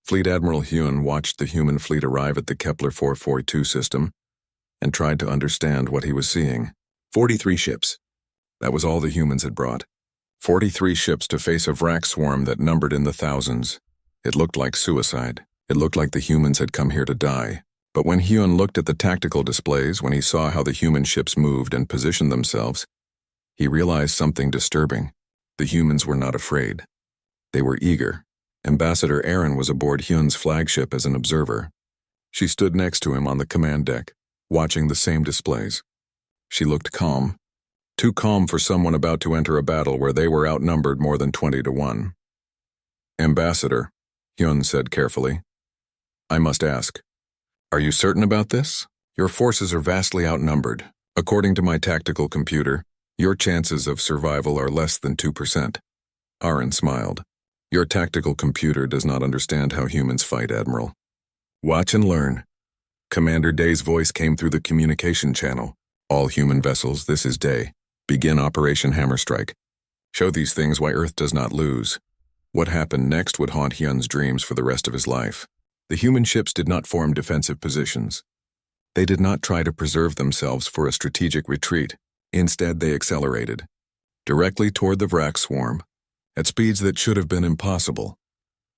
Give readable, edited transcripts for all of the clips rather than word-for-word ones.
Fleet Admiral Hyun watched the human fleet arrive at the Kepler 442 system and tried to understand what he was seeing. 43 ships. That was all the humans had brought. 43 ships to face a wrack swarm that numbered in the thousands. It looked like suicide. It looked like the humans had come here to die. But when Hyun looked at the tactical displays, when he saw how the human ships moved and positioned themselves, he realized something disturbing. The humans were not afraid. They were eager. Ambassador Erin was aboard Hyun's flagship as an observer. She stood next to him on the command deck, watching the same displays. She looked calm. Too calm for someone about to enter a battle where they were outnumbered more than 20-1. Ambassador, Hyun said carefully, I must ask, are you certain about this? Your forces are vastly outnumbered. According to my tactical computer, your chances of survival are less than 2%. Aaron smiled. Your tactical computer does not understand how humans fight, Admiral. Watch and learn. Commander Day's voice came through the communication channel. All human vessels, this is Day. Begin Operation Hammerstrike. Show these things why Earth does not lose. What happened next would haunt Hyun's dreams for the rest of his life. The human ships did not form defensive positions. They did not try to preserve themselves for a strategic retreat. Instead, they accelerated, directly toward the wrack swarm, at speeds that should have been impossible.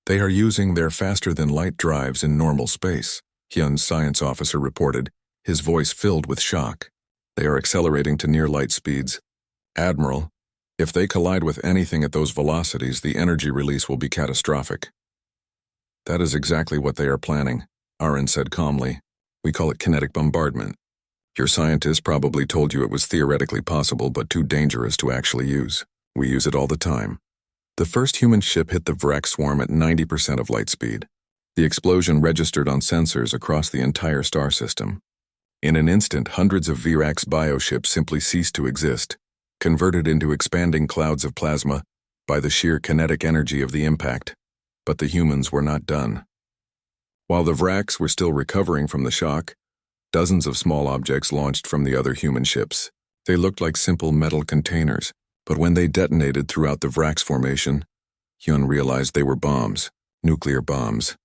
They are using their faster-than-light drives in normal space, Hyun's science officer reported, his voice filled with shock. They are accelerating to near light speeds. Admiral, if they collide with anything at those velocities, the energy release will be catastrophic. That is exactly what they are planning, Aaron said calmly. We call it kinetic bombardment. Your scientists probably told you it was theoretically possible but too dangerous to actually use. We use it all the time. The first human ship hit the wrack swarm at 90% of light speed. The explosion registered on sensors across the entire star system. In an instant, hundreds of Virax bioships simply ceased to exist, converted into expanding clouds of plasma by the sheer kinetic energy of the impact. But the humans were not done. While the Vraks were still recovering from the shock, dozens of small objects launched from the other human ships. They looked like simple metal containers, but when they detonated throughout the Vraks formation, Hyun realized they were bombs, nuclear bombs.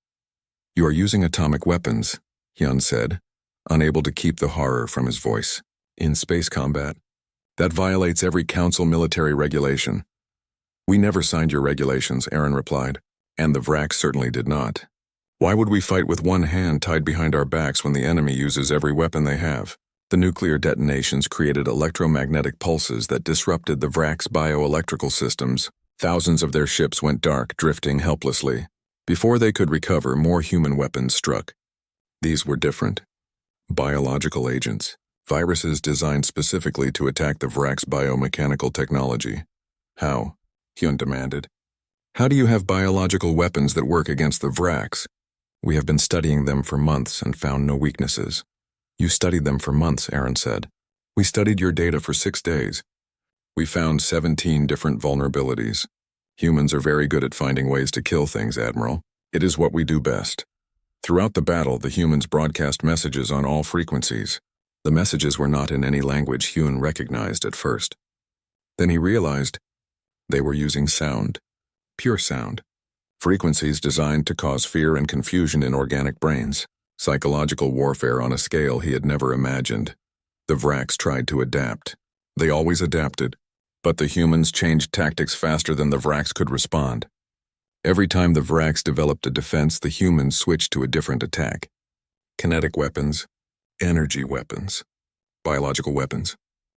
You are using atomic weapons, Hyun said, unable to keep the horror from his voice. In space combat, that violates every council military regulation. We never signed your regulations, Aaron replied. And the Vraks certainly did not. Why would we fight with one hand tied behind our backs when the enemy uses every weapon they have? The nuclear detonations created electromagnetic pulses that disrupted the Vraks' bioelectrical systems. Thousands of their ships went dark, drifting helplessly. Before they could recover, more human weapons struck. These were different. Biological agents. Viruses designed specifically to attack the Vraks' biomechanical technology. How? Hyun demanded. How do you have biological weapons that work against the Vraks? We have been studying them for months and found no weaknesses. You studied them for months, Aaron said. We studied your data for 6 days. We found 17 different vulnerabilities. Humans are very good at finding ways to kill things, Admiral. It is what we do best. Throughout the battle, the humans broadcast messages on all frequencies. The messages were not in any language Hyun recognized at first. Then he realized they were using sound. Pure sound. Frequencies designed to cause fear and confusion in organic brains. Psychological warfare on a scale he had never imagined. The Vraks tried to adapt. They always adapted. But the humans changed tactics faster than the Vraks could respond. Every time the Vraks developed a defense, the humans switched to a different attack. Kinetic weapons, energy weapons, biological weapons,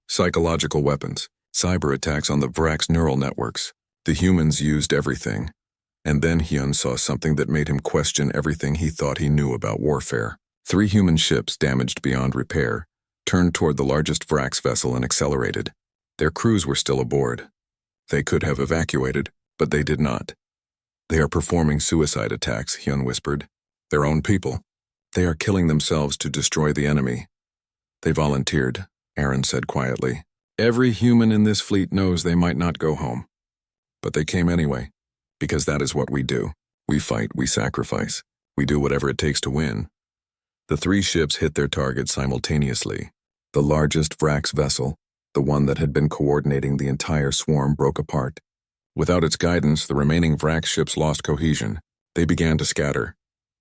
psychological weapons, cyber attacks on the Vraks' neural networks. The humans used everything. And then Hyun saw something that made him question everything he thought he knew about warfare. 3 human ships, damaged beyond repair, turned toward the largest Vraks vessel and accelerated. Their crews were still aboard. They could have evacuated, but they did not. They are performing suicide attacks, Hyun whispered. Their own people. They are killing themselves to destroy the enemy. They volunteered, Aaron said quietly. Every human in this fleet knows they might not go home. But they came anyway, because that is what we do. We fight, we sacrifice. We do whatever it takes to win. The 3 ships hit their target simultaneously. The largest Vraks vessel, the one that had been coordinating the entire swarm, broke apart. Without its guidance, the remaining Vraks ships lost cohesion. They began to scatter,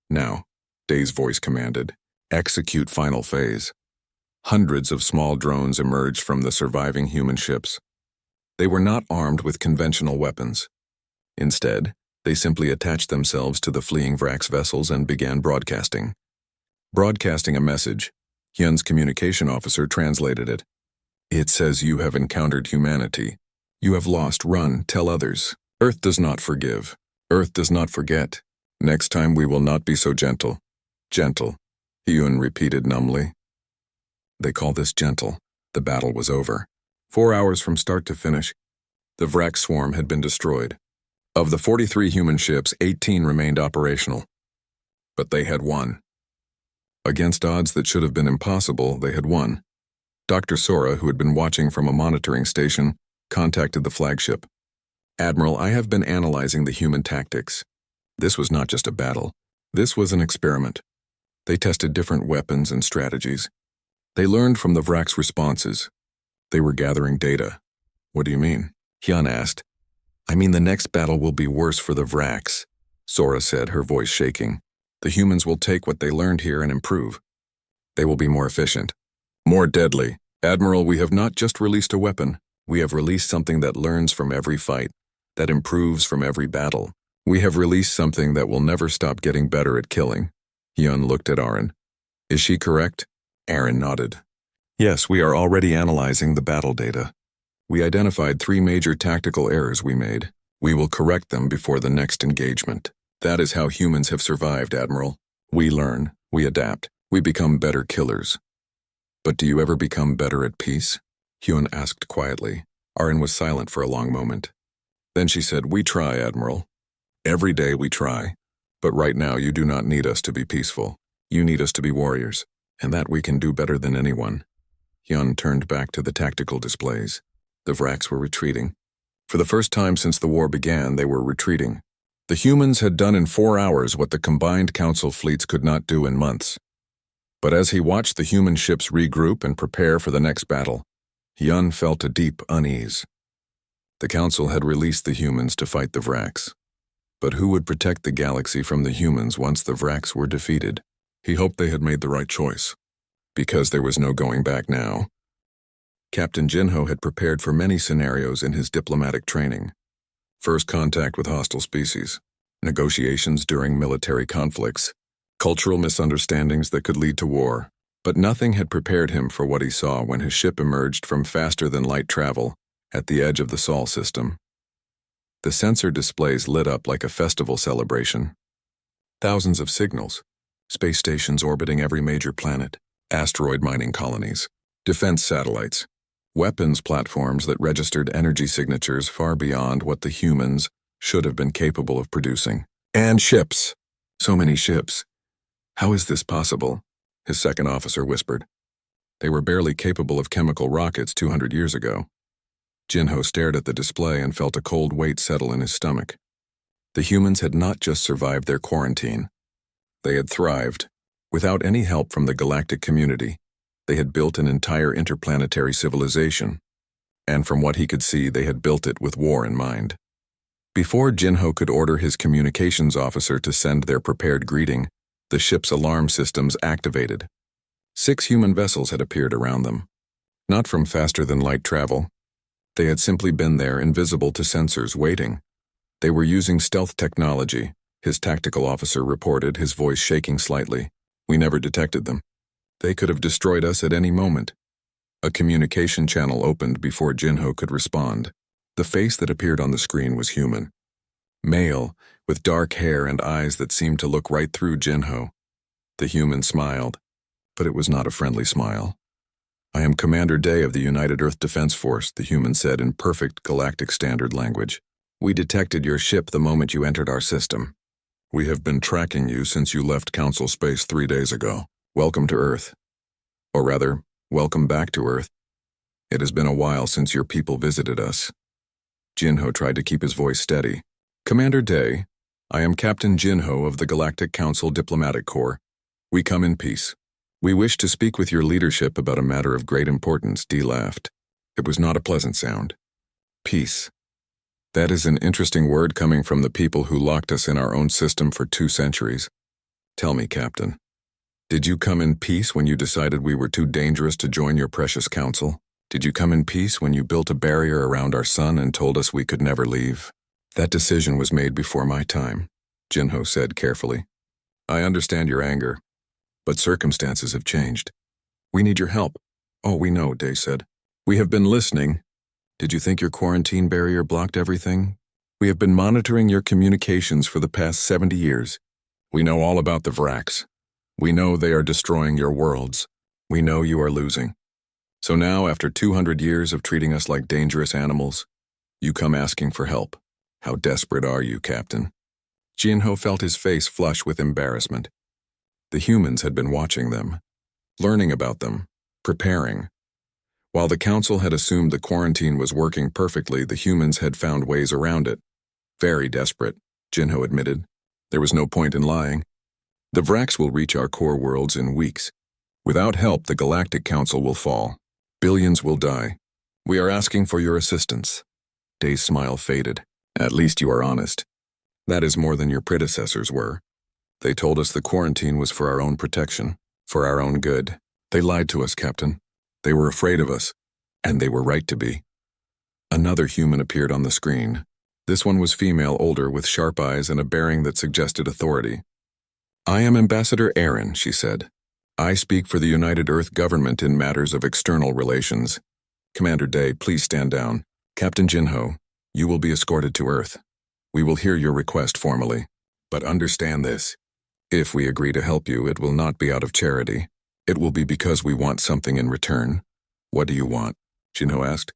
Now, Day's voice commanded, execute final phase. Hundreds of small drones emerged from the surviving human ships. They were not armed with conventional weapons. Instead, they simply attached themselves to the fleeing Vrax vessels and began broadcasting. Broadcasting a message, Hyun's communication officer translated it. It says you have encountered humanity. You have lost, run, tell others. Earth does not forgive. Earth does not forget. Next time we will not be so gentle. Gentle, Hyun repeated numbly. They call this gentle. The battle was over. 4 hours from start to finish. The Vrax swarm had been destroyed. Of the 43 human ships, 18 remained operational. But they had won. Against odds that should have been impossible, they had won. Dr. Sora, who had been watching from a monitoring station, contacted the flagship. Admiral, I have been analyzing the human tactics. This was not just a battle. This was an experiment. They tested different weapons and strategies. They learned from the Vrax responses. They were gathering data. What do you mean? Hyun asked. I mean the next battle will be worse for the Vrax, Sora said, her voice shaking. The humans will take what they learned here and improve. They will be more efficient. More deadly. Admiral, we have not just released a weapon. We have released something that learns from every fight, that improves from every battle. We have released something that will never stop getting better at killing. Hyun looked at Aaron. Is she correct? Aaron nodded. Yes, we are already analyzing the battle data. We identified 3 major tactical errors we made. We will correct them before the next engagement. That is how humans have survived, Admiral. We learn, we adapt, we become better killers. But do you ever become better at peace? Hyun asked quietly. Aaron was silent for a long moment. Then she said, we try, Admiral. Every day we try. But right now you do not need us to be peaceful. You need us to be warriors, and that we can do better than anyone. Hyun turned back to the tactical displays. The Vrax were retreating. For the first time since the war began, they were retreating. The humans had done in 4 hours what the combined council fleets could not do in months. But as he watched the human ships regroup and prepare for the next battle, Hyun felt a deep unease. The council had released the humans to fight the Vrax. But who would protect the galaxy from the humans once the Vrax were defeated? He hoped they had made the right choice, because there was no going back now. Captain Jinho had prepared for many scenarios in his diplomatic training. First contact with hostile species, negotiations during military conflicts, cultural misunderstandings that could lead to war. But nothing had prepared him for what he saw when his ship emerged from faster-than-light travel at the edge of the Sol system. The sensor displays lit up like a festival celebration. Thousands of signals, space stations orbiting every major planet, asteroid mining colonies, defense satellites, weapons platforms that registered energy signatures far beyond what the humans should have been capable of producing. And ships. So many ships. How is this possible? His second officer whispered. They were barely capable of chemical rockets 200 years ago. Jinho stared at the display and felt a cold weight settle in his stomach. The humans had not just survived their quarantine. They had thrived. Without any help from the galactic community, they had built an entire interplanetary civilization. And from what he could see, they had built it with war in mind. Before Jinho could order his communications officer to send their prepared greeting, the ship's alarm systems activated. 6 human vessels had appeared around them. Not from faster-than-light travel. They had simply been there, invisible to sensors, waiting. They were using stealth technology, his tactical officer reported, his voice shaking slightly. We never detected them. They could have destroyed us at any moment. A communication channel opened before Jinho could respond. The face that appeared on the screen was human. Male, with dark hair and eyes that seemed to look right through Jinho. The human smiled, but it was not a friendly smile. I am Commander Day of the United Earth Defense Force, the human said in perfect galactic standard language. We detected your ship the moment you entered our system. We have been tracking you since you left Council Space 3 days ago. Welcome to Earth. Or rather, welcome back to Earth. It has been a while since your people visited us. Jinho tried to keep his voice steady. Commander Day, I am Captain Jinho of the Galactic Council Diplomatic Corps. We come in peace. We wish to speak with your leadership about a matter of great importance. Dee laughed. It was not a pleasant sound. Peace. That is an interesting word coming from the people who locked us in our own system for 2 centuries. Tell me, Captain, did you come in peace when you decided we were too dangerous to join your precious council? Did you come in peace when you built a barrier around our sun and told us we could never leave? That decision was made before my time, Jinho said carefully. I understand your anger, but circumstances have changed. We need your help. Oh, we know, Day said. We have been listening. Did you think your quarantine barrier blocked everything? We have been monitoring your communications for the past 70 years. We know all about the Vraks. We know they are destroying your worlds. We know you are losing. So now, after 200 years of treating us like dangerous animals, you come asking for help. How desperate are you, Captain? Jinho felt his face flush with embarrassment. The humans had been watching them, learning about them, preparing. While the council had assumed the quarantine was working perfectly, the humans had found ways around it. Very desperate, Jinho admitted. There was no point in lying. The Vraks will reach our core worlds in weeks. Without help, the Galactic Council will fall. Billions will die. We are asking for your assistance. Day's smile faded. At least you are honest. That is more than your predecessors were. They told us the quarantine was for our own protection, for our own good. They lied to us, Captain. They were afraid of us, and they were right to be. Another human appeared on the screen. This one was female, older, with sharp eyes and a bearing that suggested authority. I am Ambassador Aaron, she said. I speak for the United Earth government in matters of external relations. Commander Day, please stand down. Captain Jinho, you will be escorted to Earth. We will hear your request formally. But understand this. If we agree to help you, it will not be out of charity. It will be because we want something in return. What do you want? Jinho asked.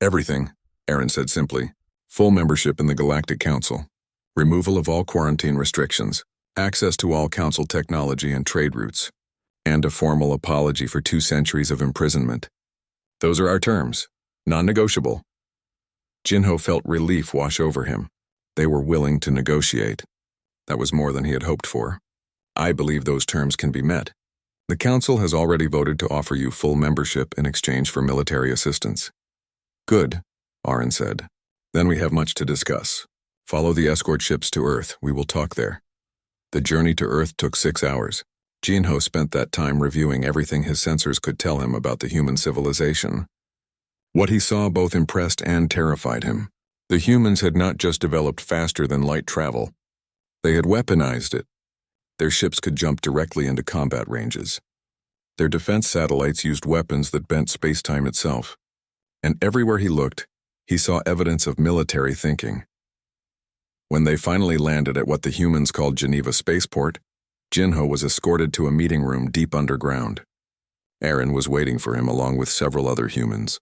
Everything, Aaron said simply. Full membership in the Galactic Council. Removal of all quarantine restrictions. Access to all council technology and trade routes. And a formal apology for 2 centuries of imprisonment. Those are our terms. Non-negotiable. Jinho felt relief wash over him. They were willing to negotiate. That was more than he had hoped for. I believe those terms can be met. The Council has already voted to offer you full membership in exchange for military assistance. Good, Aaron said. Then we have much to discuss. Follow the escort ships to Earth. We will talk there. The journey to Earth took 6 hours. Jinho spent that time reviewing everything his sensors could tell him about the human civilization. What he saw both impressed and terrified him. The humans had not just developed faster than light travel. They had weaponized it. Their ships could jump directly into combat ranges. Their defense satellites used weapons that bent space-time itself. And everywhere he looked, he saw evidence of military thinking. When they finally landed at what the humans called Geneva Spaceport, Jinho was escorted to a meeting room deep underground. Aaron was waiting for him along with several other humans.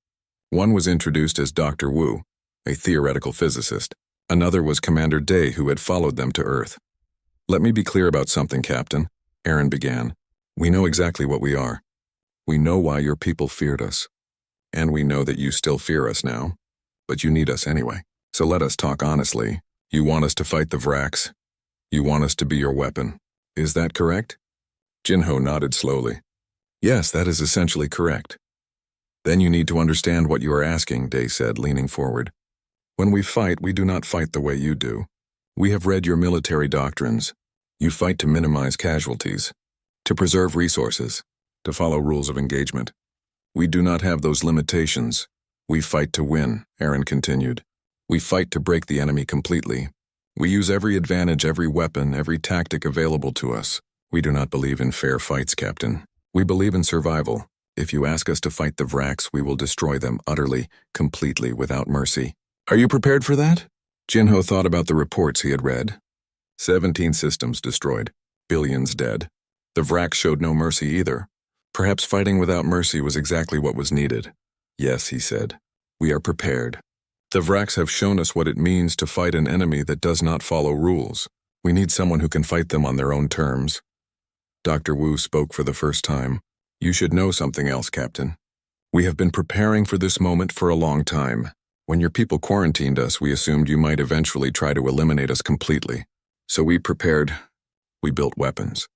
One was introduced as Dr. Wu, a theoretical physicist. Another was Commander Day, who had followed them to Earth. Let me be clear about something, Captain, Aaron began. We know exactly what we are. We know why your people feared us. And we know that you still fear us now. But you need us anyway. So let us talk honestly. You want us to fight the Vraks. You want us to be your weapon. Is that correct? Jinho nodded slowly. Yes, that is essentially correct. Then you need to understand what you are asking, Day said, leaning forward. When we fight, we do not fight the way you do. We have read your military doctrines. You fight to minimize casualties, to preserve resources, to follow rules of engagement. We do not have those limitations. We fight to win, Aaron continued. We fight to break the enemy completely. We use every advantage, every weapon, every tactic available to us. We do not believe in fair fights, Captain. We believe in survival. If you ask us to fight the Vraks, we will destroy them utterly, completely, without mercy. Are you prepared for that? Jinho thought about the reports he had read. 17 systems destroyed, billions dead. The Vraks showed no mercy either. Perhaps fighting without mercy was exactly what was needed. Yes, he said. We are prepared. The Vraks have shown us what it means to fight an enemy that does not follow rules. We need someone who can fight them on their own terms. Dr. Wu spoke for the first time. You should know something else, Captain. We have been preparing for this moment for a long time. When your people quarantined us, we assumed you might eventually try to eliminate us completely. So we prepared. We built weapons.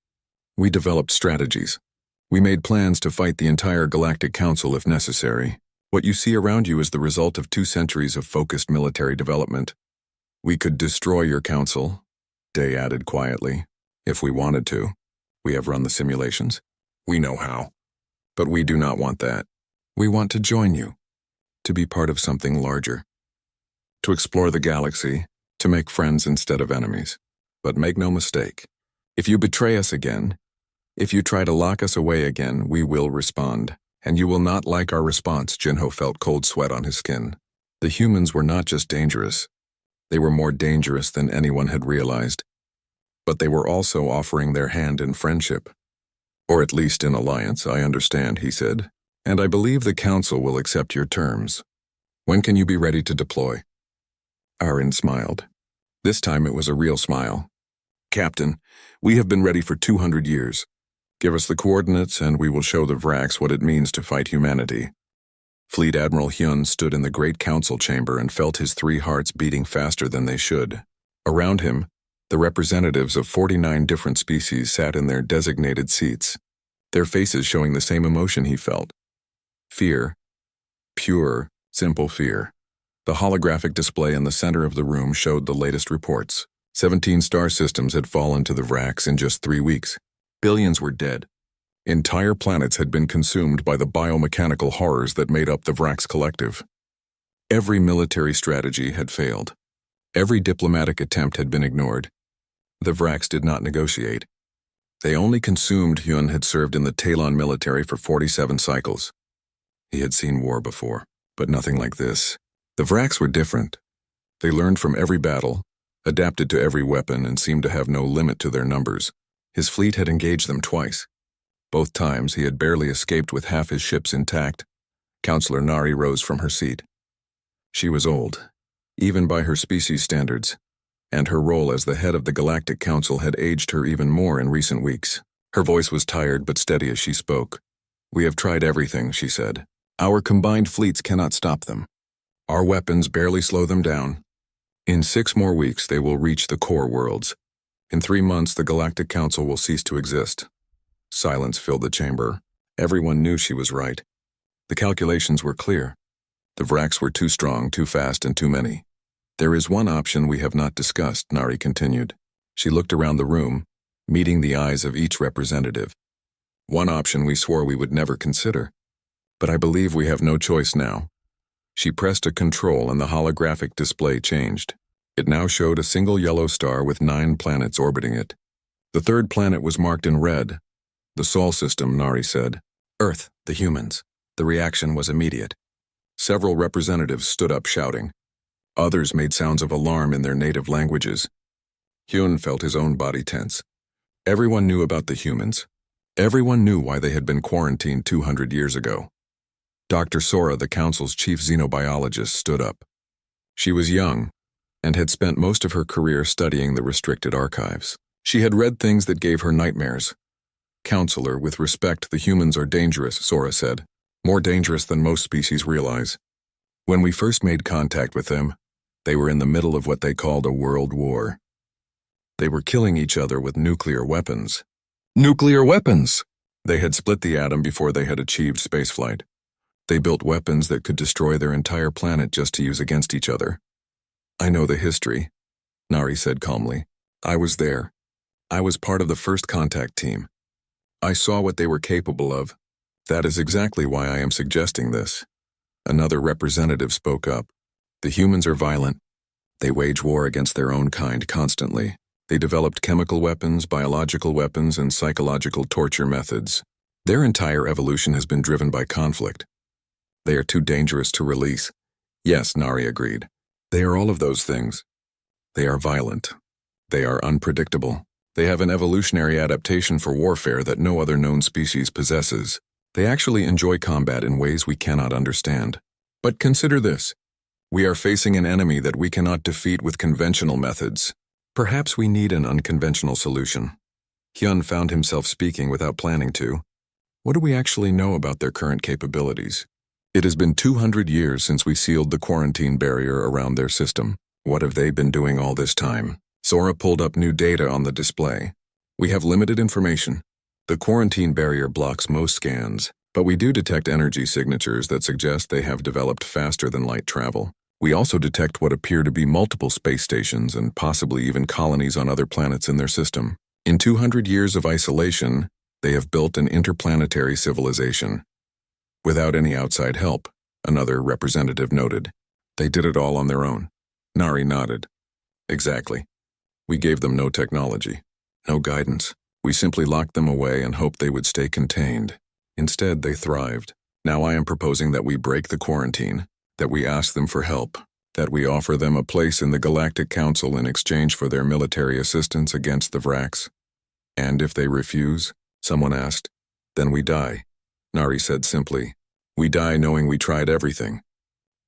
We developed strategies. We made plans to fight the entire Galactic Council if necessary. What you see around you is the result of 2 centuries of focused military development. We could destroy your council, Day added quietly, if we wanted to. We have run the simulations. We know how. But we do not want that. We want to join you, to be part of something larger, to explore the galaxy, to make friends instead of enemies. But make no mistake, if you betray us again, if you try to lock us away again, we will respond. And you will not like our response. Jinho felt cold sweat on his skin. The humans were not just dangerous. They were more dangerous than anyone had realized. But they were also offering their hand in friendship. Or at least in alliance, I understand, he said. And I believe the Council will accept your terms. When can you be ready to deploy? Aaron smiled. This time it was a real smile. Captain, we have been ready for 200 years. Give us the coordinates and we will show the Vrax what it means to fight humanity. Fleet Admiral Hyun stood in the Great Council chamber and felt his 3 hearts beating faster than they should. Around him, the representatives of 49 different species sat in their designated seats, their faces showing the same emotion he felt. Fear. Pure, simple fear. The holographic display in the center of the room showed the latest reports. 17 star systems had fallen to the Vrax in just 3 weeks. Billions were dead. Entire planets had been consumed by the biomechanical horrors that made up the Vrax collective. Every military strategy had failed. Every diplomatic attempt had been ignored. The Vrax did not negotiate. They only consumed. Hyun had served in the Talon military for 47 cycles. He had seen war before, but nothing like this. The Vrax were different. They learned from every battle, adapted to every weapon, and seemed to have no limit to their numbers. His fleet had engaged them twice. Both times he had barely escaped with half his ships intact. Counselor Nari rose from her seat. She was old, even by her species standards, and her role as the head of the Galactic Council had aged her even more in recent weeks. Her voice was tired but steady as she spoke. We have tried everything, she said. Our combined fleets cannot stop them. Our weapons barely slow them down. In 6 more weeks, they will reach the core worlds. In 3 months, the Galactic Council will cease to exist. Silence filled the chamber. Everyone knew she was right. The calculations were clear. The Vrax were too strong, too fast, and too many. There is one option we have not discussed, Nari continued. She looked around the room, meeting the eyes of each representative. One option we swore we would never consider. But I believe we have no choice now. She pressed a control and the holographic display changed. It now showed a single yellow star with 9 planets orbiting it. The 3rd planet was marked in red. The Sol system, Nari said. Earth, the humans. The reaction was immediate. Several representatives stood up shouting. Others made sounds of alarm in their native languages. Hyun felt his own body tense. Everyone knew about the humans. Everyone knew why they had been quarantined 200 years ago. Dr. Sora, the Council's chief xenobiologist, stood up. She was young, and had spent most of her career studying the restricted archives. She had read things that gave her nightmares. Counselor, with respect, the humans are dangerous, Sora said. More dangerous than most species realize. When we first made contact with them, they were in the middle of what they called a world war. They were killing each other with nuclear weapons. Nuclear weapons! They had split the atom before they had achieved spaceflight. They built weapons that could destroy their entire planet just to use against each other. I know the history, Nari said calmly. I was there. I was part of the first contact team. I saw what they were capable of. That is exactly why I am suggesting this. Another representative spoke up. The humans are violent. They wage war against their own kind constantly. They developed chemical weapons, biological weapons, and psychological torture methods. Their entire evolution has been driven by conflict. They are too dangerous to release. Yes, Nari agreed. They are all of those things. They are violent. They are unpredictable. They have an evolutionary adaptation for warfare that no other known species possesses. They actually enjoy combat in ways we cannot understand. But consider this. We are facing an enemy that we cannot defeat with conventional methods. Perhaps we need an unconventional solution. Hyun found himself speaking without planning to. What do we actually know about their current capabilities? It has been 200 years since we sealed the quarantine barrier around their system. What have they been doing all this time? Sora pulled up new data on the display. We have limited information. The quarantine barrier blocks most scans, but we do detect energy signatures that suggest they have developed faster than light travel. We also detect what appear to be multiple space stations and possibly even colonies on other planets in their system. In 200 years of isolation, they have built an interplanetary civilization. Without any outside help, another representative noted. They did it all on their own. Nari nodded. Exactly. We gave them no technology, no guidance. We simply locked them away and hoped they would stay contained. Instead, they thrived. Now I am proposing that we break the quarantine, that we ask them for help, that we offer them a place in the Galactic Council in exchange for their military assistance against the Vraks. And if they refuse, someone asked, then we die. Nari said simply, we die knowing we tried everything.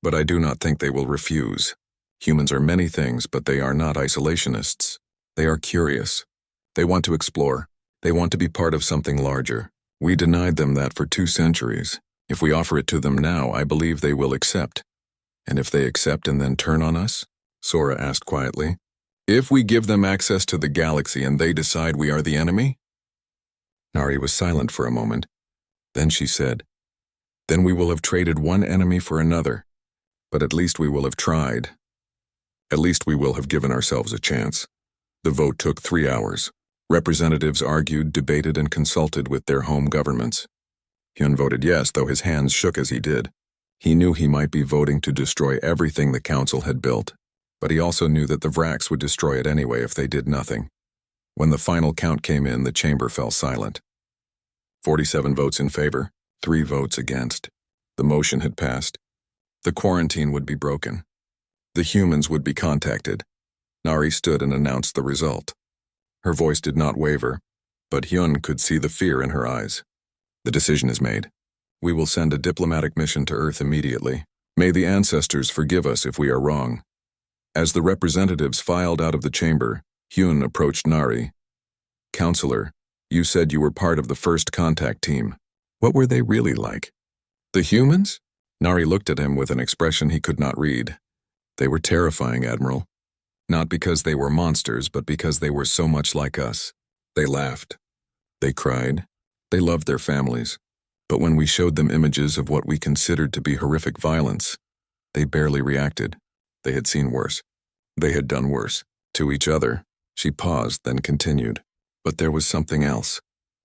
But I do not think they will refuse. Humans are many things, but they are not isolationists. They are curious. They want to explore. They want to be part of something larger. We denied them that for 2 centuries. If we offer it to them now, I believe they will accept. And if they accept and then turn on us? Sora asked quietly. If we give them access to the galaxy and they decide we are the enemy? Nari was silent for a moment. Then she said, then we will have traded one enemy for another. But at least we will have tried. At least we will have given ourselves a chance. The vote took 3 hours. Representatives argued, debated, and consulted with their home governments. Hyun voted yes, though his hands shook as he did. He knew he might be voting to destroy everything the council had built, but he also knew that the Vraks would destroy it anyway if they did nothing. When the final count came in, the chamber fell silent. 47 votes in favor, 3 votes against. The motion had passed. The quarantine would be broken. The humans would be contacted. Nari stood and announced the result. Her voice did not waver, but Hyun could see the fear in her eyes. The decision is made. We will send a diplomatic mission to Earth immediately. May the ancestors forgive us if we are wrong. As the representatives filed out of the chamber, Hyun approached Nari. Counselor, you said you were part of the first contact team. What were they really like? The humans? Nari looked at him with an expression he could not read. They were terrifying, Admiral. Not because they were monsters, but because they were so much like us. They laughed. They cried. They loved their families. But when we showed them images of what we considered to be horrific violence, they barely reacted. They had seen worse. They had done worse. To each other. She paused, then continued. But there was something else.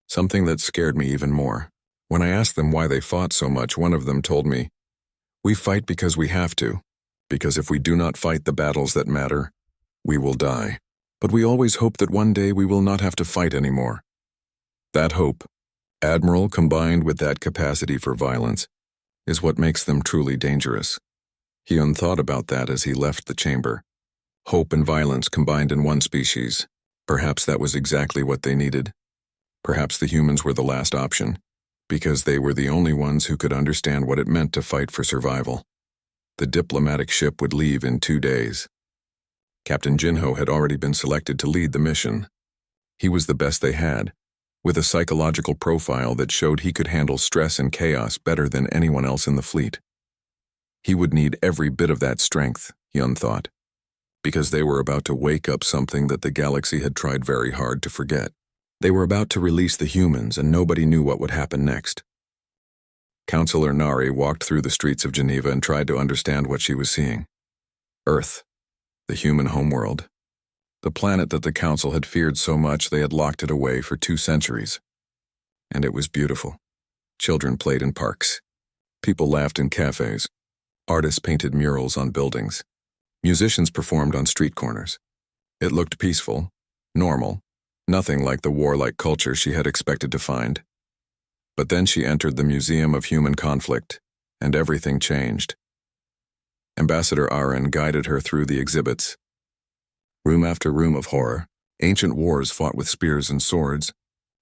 Something that scared me even more. When I asked them why they fought so much, one of them told me, we fight because we have to. Because if we do not fight the battles that matter, we will die. But we always hope that one day we will not have to fight anymore. That hope, Admiral, combined with that capacity for violence, is what makes them truly dangerous. Hyun thought about that as he left the chamber. Hope and violence combined in one species. Perhaps that was exactly what they needed. Perhaps the humans were the last option, because they were the only ones who could understand what it meant to fight for survival. The diplomatic ship would leave in 2 days. Captain Jinho had already been selected to lead the mission. He was the best they had, with a psychological profile that showed he could handle stress and chaos better than anyone else in the fleet. He would need every bit of that strength, Hyun thought, because they were about to wake up something that the galaxy had tried very hard to forget. They were about to release the humans, and nobody knew what would happen next. Counselor Nari walked through the streets of Geneva and tried to understand what she was seeing. Earth, the human homeworld. The planet that the Council had feared so much they had locked it away for 2 centuries. And it was beautiful. Children played in parks. People laughed in cafes. Artists painted murals on buildings. Musicians performed on street corners. It looked peaceful, normal, nothing like the warlike culture she had expected to find. But then she entered the Museum of Human Conflict, and everything changed. Ambassador Aaron guided her through the exhibits. Room after room of horror, ancient wars fought with spears and swords,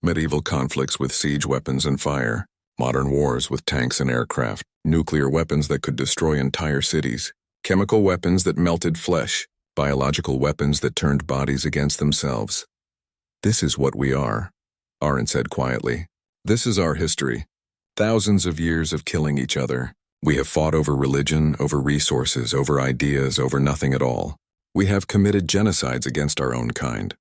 medieval conflicts with siege weapons and fire, modern wars with tanks and aircraft, nuclear weapons that could destroy entire cities, chemical weapons that melted flesh, biological weapons that turned bodies against themselves. This is what we are, Aaron said quietly. This is our history. Thousands of years of killing each other. We have fought over religion, over resources, over ideas, over nothing at all. We have committed genocides against our own kind.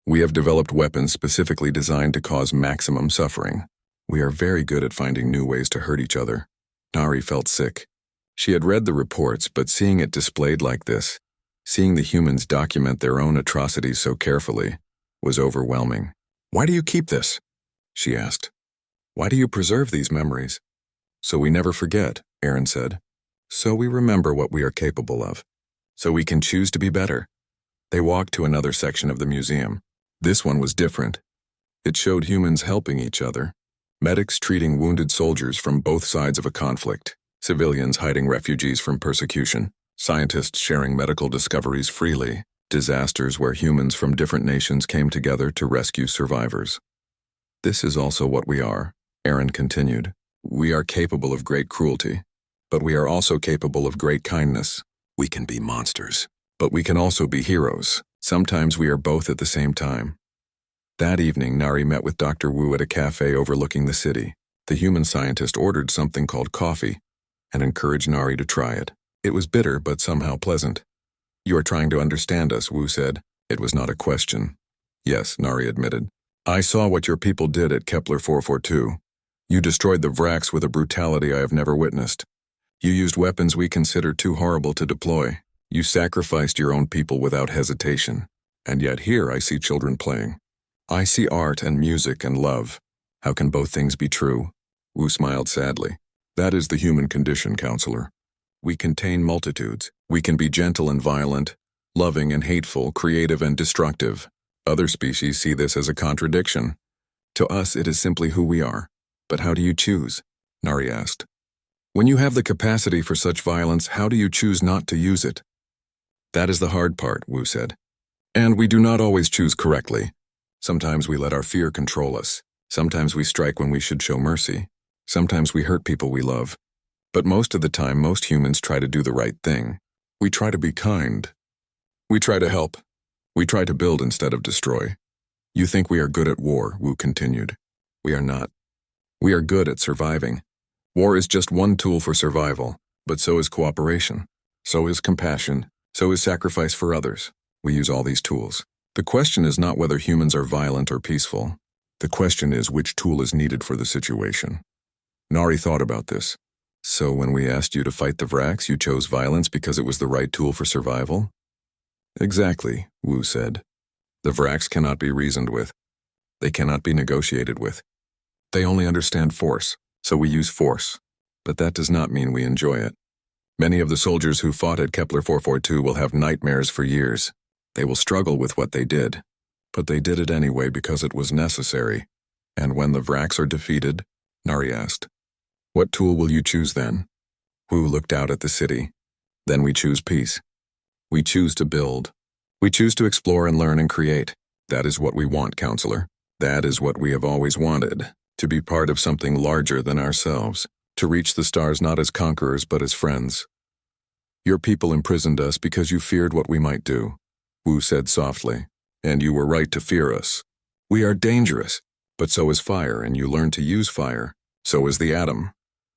We have developed weapons specifically designed to cause maximum suffering. We are very good at finding new ways to hurt each other. Nari felt sick. She had read the reports, but seeing it displayed like this, seeing the humans document their own atrocities so carefully, was overwhelming. "Why do you keep this?" she asked. "Why do you preserve these memories?" "So we never forget," Aaron said. "So we remember what we are capable of. So we can choose to be better." They walked to another section of the museum. This one was different. It showed humans helping each other, medics treating wounded soldiers from both sides of a conflict, civilians hiding refugees from persecution, scientists sharing medical discoveries freely, disasters where humans from different nations came together to rescue survivors. "This is also what we are," Aaron continued. "We are capable of great cruelty, but we are also capable of great kindness. We can be monsters, but we can also be heroes. Sometimes we are both at the same time." That evening, Nari met with Dr. Wu at a cafe overlooking the city. The human scientist ordered something called coffee and encouraged Nari to try it. It was bitter, but somehow pleasant. "You are trying to understand us," Wu said. It was not a question. "Yes," Nari admitted. "I saw what your people did at Kepler 442. You destroyed the Vrax with a brutality I have never witnessed. You used weapons we consider too horrible to deploy. You sacrificed your own people without hesitation. And yet here I see children playing. I see art and music and love. How can both things be true?" Wu smiled sadly. "That is the human condition, counselor. We contain multitudes. We can be gentle and violent, loving and hateful, creative and destructive. Other species see this as a contradiction. To us, it is simply who we are. But how do you choose?" Nari asked. "When you have the capacity for such violence, how do you choose not to use it?" "That is the hard part," Wu said. "And we do not always choose correctly. Sometimes we let our fear control us. Sometimes we strike when we should show mercy. Sometimes we hurt people we love. But most of the time, most humans try to do the right thing. We try to be kind. We try to help. We try to build instead of destroy. You think we are good at war," Wu continued. "We are not. We are good at surviving. War is just one tool for survival, but so is cooperation. So is compassion. So is sacrifice for others. We use all these tools. The question is not whether humans are violent or peaceful. The question is which tool is needed for the situation." Nari thought about this. "So when we asked you to fight the Vrax, you chose violence because it was the right tool for survival?" "Exactly," Wu said. "The Vrax cannot be reasoned with. They cannot be negotiated with. They only understand force, so we use force. But that does not mean we enjoy it. Many of the soldiers who fought at Kepler 442 will have nightmares for years. They will struggle with what they did. But they did it anyway because it was necessary. And when the Vrax are defeated," Nari asked, "what tool will you choose then?" Wu looked out at the city. "Then we choose peace. We choose to build. We choose to explore and learn and create. That is what we want, counselor. That is what we have always wanted, to be part of something larger than ourselves, to reach the stars not as conquerors but as friends. Your people imprisoned us because you feared what we might do," Wu said softly, "and you were right to fear us. We are dangerous, but so is fire, and you learn to use fire. So is the atom,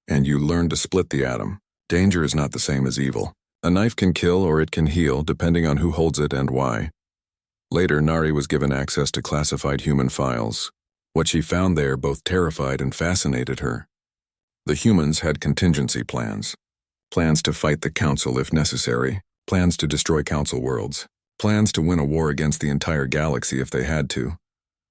and you learn to split the atom. Danger is not the same as evil. A knife can kill or it can heal, depending on who holds it and why." Later, Nari was given access to classified human files. What she found there both terrified and fascinated her. The humans had contingency plans. Plans to fight the Council if necessary. Plans to destroy Council worlds. Plans to win a war against the entire galaxy if they had to.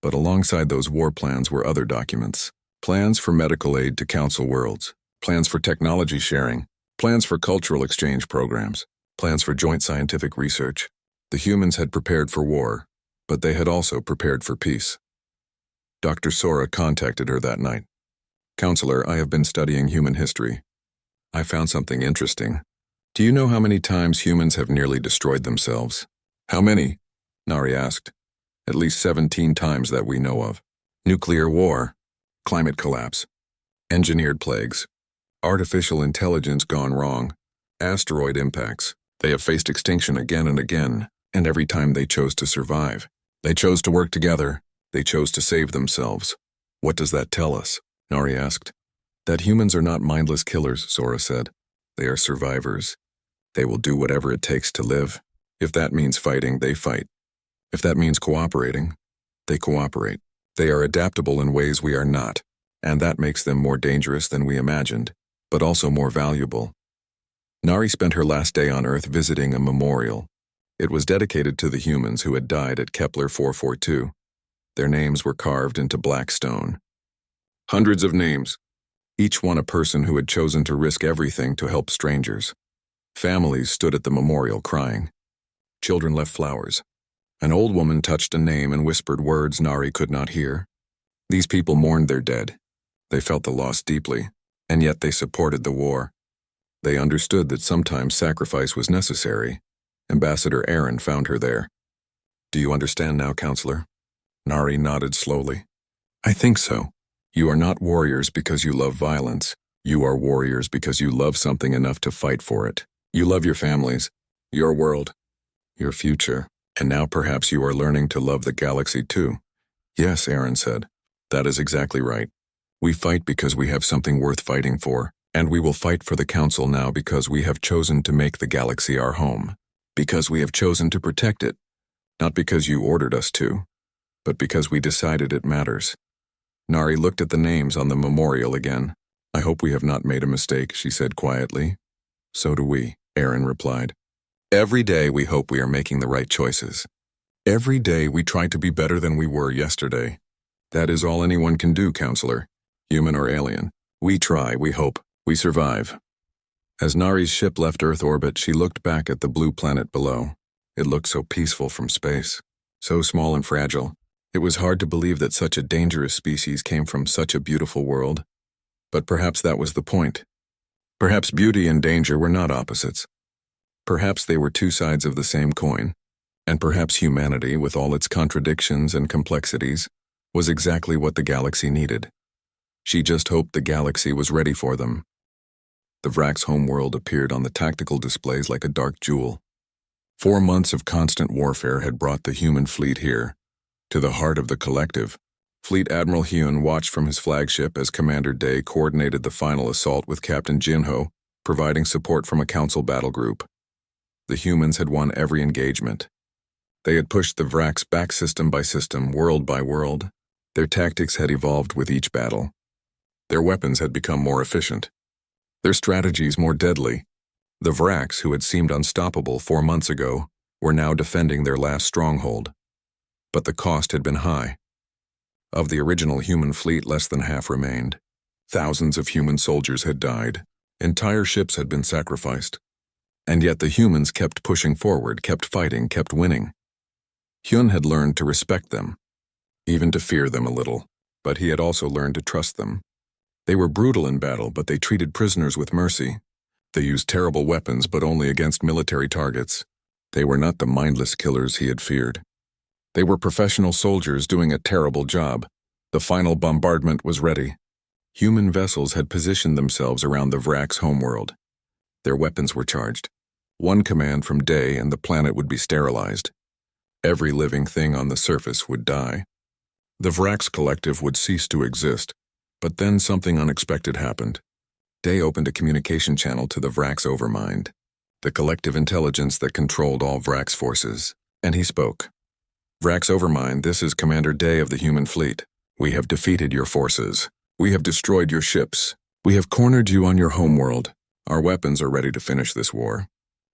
But alongside those war plans were other documents. Plans for medical aid to Council worlds. Plans for technology sharing. Plans for cultural exchange programs. Plans for joint scientific research. The humans had prepared for war, but they had also prepared for peace. Dr. Sora contacted her that night. "Counselor, I have been studying human history. I found something interesting. Do you know how many times humans have nearly destroyed themselves?" "How many?" Nari asked. "At least 17 times that we know of. Nuclear war, climate collapse, engineered plagues, artificial intelligence gone wrong, asteroid impacts. They have faced extinction again and again, and every time they chose to survive. They chose to work together. They chose to save themselves. What does that tell us?" Nari asked. "That humans are not mindless killers," Sora said. "They are survivors. They will do whatever it takes to live. If that means fighting, they fight. If that means cooperating, they cooperate. They are adaptable in ways we are not, and that makes them more dangerous than we imagined, but also more valuable." Nari spent her last day on Earth visiting a memorial. It was dedicated to the humans who had died at Kepler 442. Their names were carved into black stone. Hundreds of names, each one a person who had chosen to risk everything to help strangers. Families stood at the memorial crying. Children left flowers. An old woman touched a name and whispered words Nari could not hear. These people mourned their dead. They felt the loss deeply, and yet they supported the war. They understood that sometimes sacrifice was necessary. Ambassador Aaron found her there. Do you understand now, counselor? Nari nodded slowly. I think so. You are not warriors because you love violence. You are warriors because you love something enough to fight for it. You love your families, your world, your future, and now perhaps you are learning to love the galaxy too. Yes, Aaron said. That is exactly right. We fight because we have something worth fighting for, and we will fight for the Council now because we have chosen to make the galaxy our home. Because we have chosen to protect it. Not because you ordered us to, but because we decided it matters. Nari looked at the names on the memorial again. I hope we have not made a mistake, she said quietly. So do we, Aaron replied. Every day we hope we are making the right choices. Every day we try to be better than we were yesterday. That is all anyone can do, counselor. Human or alien. We try, we hope, we survive. As Nari's ship left Earth orbit, she looked back at the blue planet below. It looked so peaceful from space, so small and fragile. It was hard to believe that such a dangerous species came from such a beautiful world. But perhaps that was the point. Perhaps beauty and danger were not opposites. Perhaps they were two sides of the same coin. And perhaps humanity, with all its contradictions and complexities, was exactly what the galaxy needed. She just hoped the galaxy was ready for them. The Vrax homeworld appeared on the tactical displays like a dark jewel. 4 months of constant warfare had brought the human fleet here, to the heart of the collective. Fleet Admiral Hyun watched from his flagship as Commander Day coordinated the final assault with Captain Jinho, providing support from a council battle group. The humans had won every engagement. They had pushed the Vrax back system by system, world by world. Their tactics had evolved with each battle. Their weapons had become more efficient. Their strategies more deadly. The Vrax, who had seemed unstoppable 4 months ago, were now defending their last stronghold. But the cost had been high. Of the original human fleet, less than half remained. Thousands of human soldiers had died. Entire ships had been sacrificed. And yet the humans kept pushing forward, kept fighting, kept winning. Hyun had learned to respect them, even to fear them a little, but he had also learned to trust them. They were brutal in battle, but they treated prisoners with mercy. They used terrible weapons, but only against military targets. They were not the mindless killers he had feared. They were professional soldiers doing a terrible job. The final bombardment was ready. Human vessels had positioned themselves around the Vrax homeworld. Their weapons were charged. One command from Day and the planet would be sterilized. Every living thing on the surface would die. The Vrax collective would cease to exist, but then something unexpected happened. Day opened a communication channel to the Vrax Overmind, the collective intelligence that controlled all Vrax forces, and he spoke. Vrax Overmind, this is Commander Day of the human fleet. We have defeated your forces. We have destroyed your ships. We have cornered you on your homeworld. Our weapons are ready to finish this war.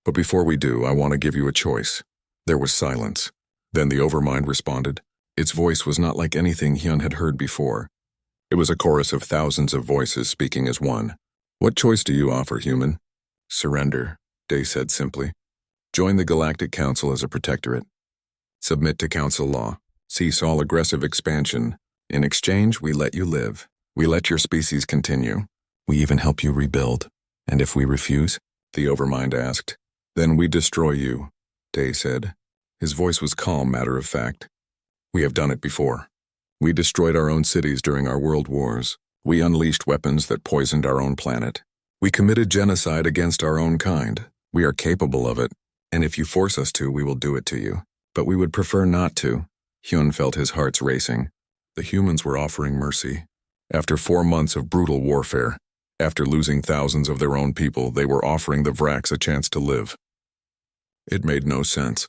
But before we do, I want to give you a choice. There was silence. Then the Overmind responded. Its voice was not like anything Hyun had heard before. It was a chorus of thousands of voices speaking as one. What choice do you offer, human? Surrender, Day said simply. Join the Galactic Council as a protectorate. Submit to Council law. Cease all aggressive expansion. In exchange, we let you live. We let your species continue. We even help you rebuild. And if we refuse? The Overmind asked. Then we destroy you, Day said. His voice was calm, matter of fact. We have done it before. We destroyed our own cities during our world wars. We unleashed weapons that poisoned our own planet. We committed genocide against our own kind. We are capable of it, and if you force us to, we will do it to you. But we would prefer not to. Hyun felt his heart racing. The humans were offering mercy. After 4 months of brutal warfare, after losing thousands of their own people, they were offering the Vrax a chance to live. It made no sense.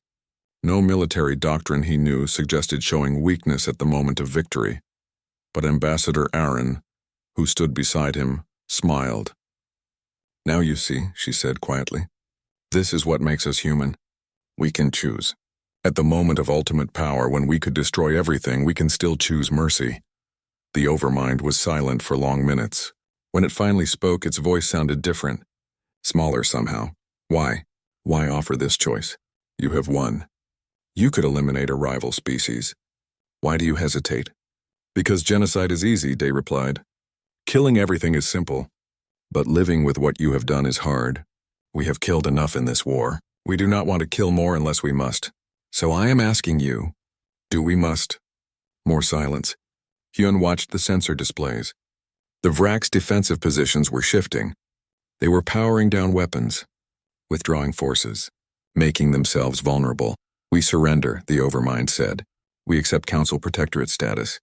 No military doctrine he knew suggested showing weakness at the moment of victory. But Ambassador Aaron, who stood beside him, smiled. Now you see, she said quietly. This is what makes us human. We can choose. At the moment of ultimate power, when we could destroy everything, we can still choose mercy. The Overmind was silent for long minutes. When it finally spoke, its voice sounded different. Smaller somehow. Why? Why offer this choice? You have won. You could eliminate a rival species. Why do you hesitate? Because genocide is easy, Day replied. Killing everything is simple. But living with what you have done is hard. We have killed enough in this war. We do not want to kill more unless we must. So I am asking you, do we must? More silence. Hyun watched the sensor displays. The Vrak's defensive positions were shifting. They were powering down weapons, withdrawing forces, making themselves vulnerable. We surrender, the Overmind said. We accept Council Protectorate status.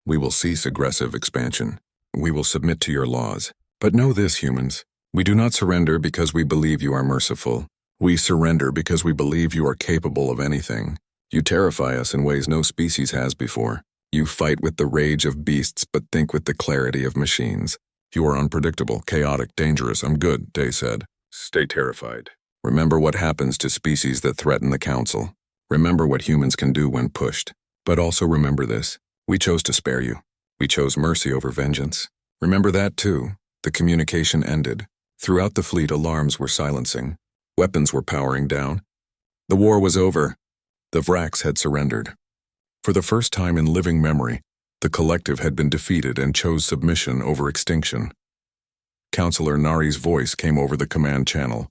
We will cease aggressive expansion. We will submit to your laws. But know this, humans. We do not surrender because we believe you are merciful. We surrender because we believe you are capable of anything. You terrify us in ways no species has before. You fight with the rage of beasts but think with the clarity of machines. You are unpredictable, chaotic, dangerous. I'm good, Day said. Stay terrified. Remember what happens to species that threaten the Council. Remember what humans can do when pushed. But also remember this. We chose to spare you. We chose mercy over vengeance. Remember that too. The communication ended. Throughout the fleet, alarms were silencing. Weapons were powering down. The war was over. The Vraks had surrendered. For the first time in living memory, the collective had been defeated and chose submission over extinction. Counselor Nari's voice came over the command channel.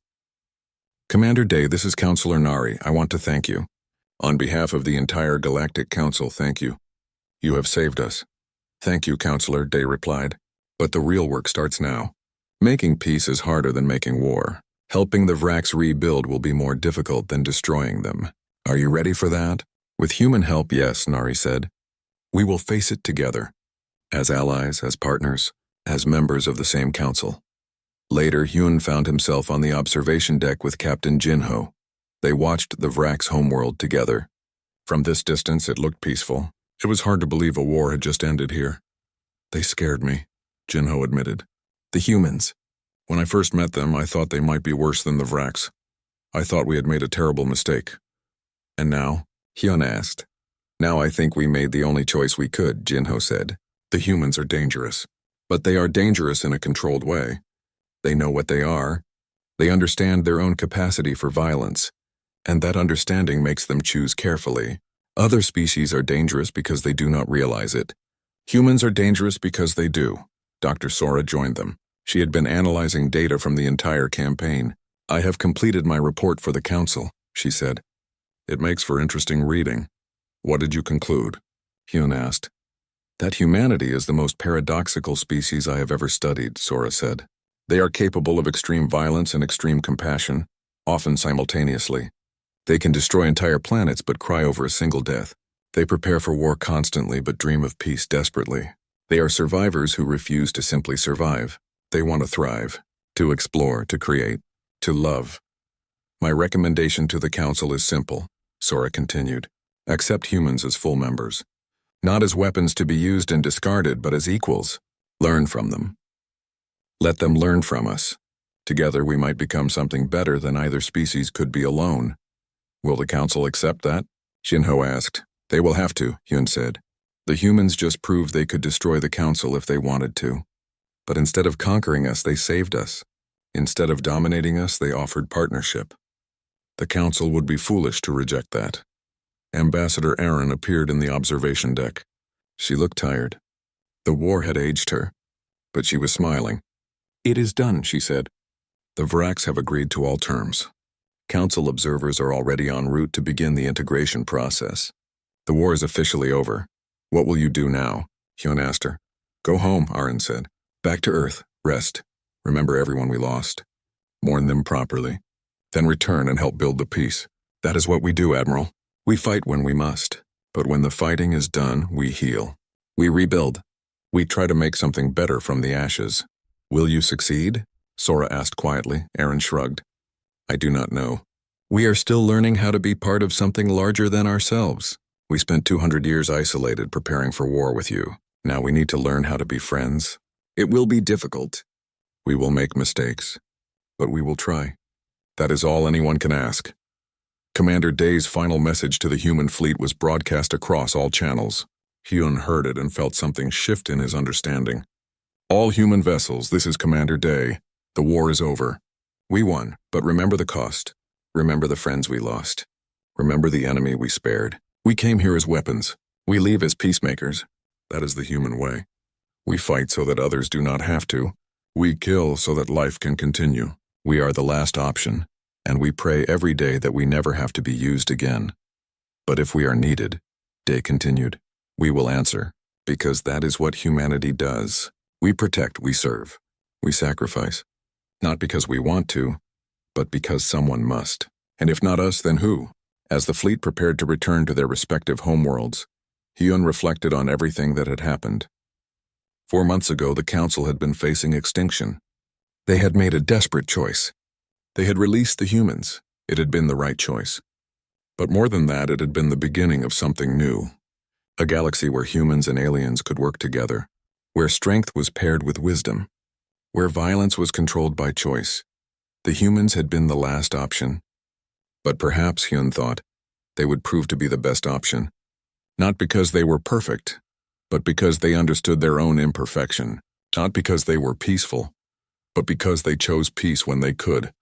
Commander Day, this is Counselor Nari. I want to thank you. On behalf of the entire Galactic Council, thank you. You have saved us. Thank you, Counselor, Day replied. But the real work starts now. Making peace is harder than making war. Helping the Vraks rebuild will be more difficult than destroying them. Are you ready for that? With human help, yes, Nari said. We will face it together. As allies, as partners, as members of the same council. Later, Hyun found himself on the observation deck with Captain Jinho. They watched the Vraks' homeworld together. From this distance, it looked peaceful. It was hard to believe a war had just ended here. They scared me, Jinho admitted. The humans. When I first met them, I thought they might be worse than the Vraks. I thought we had made a terrible mistake. And now? Hyun asked. Now I think we made the only choice we could, Jinho said. The humans are dangerous. But they are dangerous in a controlled way. They know what they are. They understand their own capacity for violence. And that understanding makes them choose carefully. Other species are dangerous because they do not realize it. Humans are dangerous because they do. Dr. Sora joined them. She had been analyzing data from the entire campaign. I have completed my report for the Council, she said. It makes for interesting reading. What did you conclude? Hyun asked. That humanity is the most paradoxical species I have ever studied, Sora said. They are capable of extreme violence and extreme compassion, often simultaneously. They can destroy entire planets but cry over a single death. They prepare for war constantly but dream of peace desperately. They are survivors who refuse to simply survive. They want to thrive, to explore, to create, to love. My recommendation to the Council is simple, Sora continued. Accept humans as full members. Not as weapons to be used and discarded, but as equals. Learn from them. Let them learn from us. Together we might become something better than either species could be alone. Will the Council accept that? Jinho asked. They will have to, Hyun said. The humans just proved they could destroy the Council if they wanted to. But instead of conquering us, they saved us. Instead of dominating us, they offered partnership. The Council would be foolish to reject that. Ambassador Aaron appeared in the observation deck. She looked tired. The war had aged her, but she was smiling. It is done, she said. The Vraks have agreed to all terms. Council observers are already en route to begin the integration process. The war is officially over. What will you do now? Hyun asked her. Go home, Aaron said. Back to Earth, rest. Remember everyone we lost. Mourn them properly. Then return and help build the peace. That is what we do, Admiral. We fight when we must, but when the fighting is done, we heal. We rebuild. We try to make something better from the ashes. Will you succeed? Sora asked quietly. Aaron shrugged. I do not know. We are still learning how to be part of something larger than ourselves. We spent 200 years isolated preparing for war with you. Now we need to learn how to be friends. It will be difficult. We will make mistakes, but we will try. That is all anyone can ask. Commander Day's final message to the human fleet was broadcast across all channels. Hyun heard it and felt something shift in his understanding. All human vessels, this is Commander Day. The war is over. We won, but remember the cost. Remember the friends we lost. Remember the enemy we spared. We came here as weapons. We leave as peacemakers. That is the human way. We fight so that others do not have to. We kill so that life can continue. We are the last option, and we pray every day that we never have to be used again. But if we are needed, Day continued, we will answer, because that is what humanity does. We protect, we serve, we sacrifice. Not because we want to, but because someone must. And if not us, then who? As the fleet prepared to return to their respective homeworlds, Hyun reflected on everything that had happened. 4 months ago, the Council had been facing extinction. They had made a desperate choice. They had released the humans. It had been the right choice. But more than that, it had been the beginning of something new. A galaxy where humans and aliens could work together, where strength was paired with wisdom, where violence was controlled by choice. The humans had been the last option. But perhaps, Hyun thought, they would prove to be the best option. Not because they were perfect, but because they understood their own imperfection. Not because they were peaceful, but because they chose peace when they could.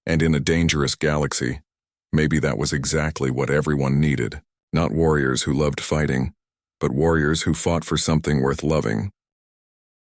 And in a dangerous galaxy, maybe that was exactly what everyone needed. Not warriors who loved fighting, but warriors who fought for something worth loving.